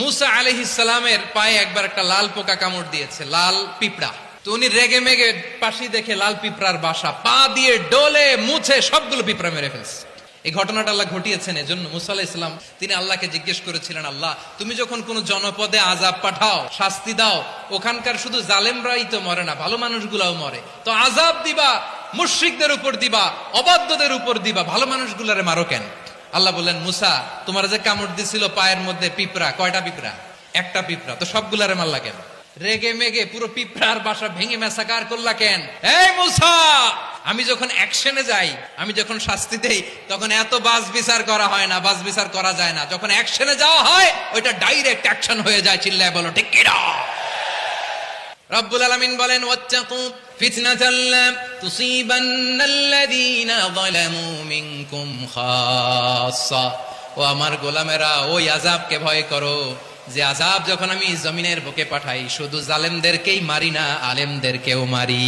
মুসা আলাইহিস সালামের পায়ে একবার একটা লাল পোকা কামড় দিয়েছে, লাল পিঁপড়া। তো উনি রেগে মেগে পাশি দেখে লাল পিঁপড়ার বাসা, পা দিয়ে ডলে মুছে সবগুলো পিঁপড়া মেরে ফেলছে। এই ঘটনাটা আল্লাহ ঘটিয়েছেন এজন্য মুসা আলাইহিস সালাম তিনি আল্লাহকে জিজ্ঞেস করেছিলেন, আল্লাহ তুমি যখন কোন জনপদে আযাব পাঠাও, শাস্তি দাও, ওখানকার শুধু জালেমরাই তো মরে না, ভালো মানুষগুলাও মরে, তো আযাব দিবা মুশরিকদের উপর দিবা, অবাধ্যদের উপর দিবা, ভালো মানুষগুলারে মারো কেন? আল্লাহ বললেন, মুসা তোমার যে কামড় দিছিল পায়ের মধ্যে পিঁপড়া, কয়টা পিঁপড়া? একটা পিঁপড়া, তো সবগুলারে মারলা কেন? রেগে মেগে পুরো পিঁপড়ার বাসা ভেঙে মেসাকার করলা কেন? এই মুসা, আমি যখন অ্যাকশনে যাই, আমি যখন শাস্তি দেই, তখন এত বাস বিচার করা হয় না, বাস বিচার করা যায় না। যখন অ্যাকশনে যাওয়া হয় ওইটা ডাইরেক্ট অ্যাকশন হয়ে যায়। চিল্লায় বলো ঠিক কি না? রব্বুল আলামিন বলেন, ওয়াত্তাকু ফিতনাতাল লা তুসিবান্নাল্লাযীনা যালামু মিনকুম খাসসা। ও আমার গোলামেরা, ওই আযাবকে ভয় করো যে আযাব যখন আমি জমিনের বুকে পাঠাই শুধু জালেমদেরকেই মারি না, আলেমদেরকেও মারি।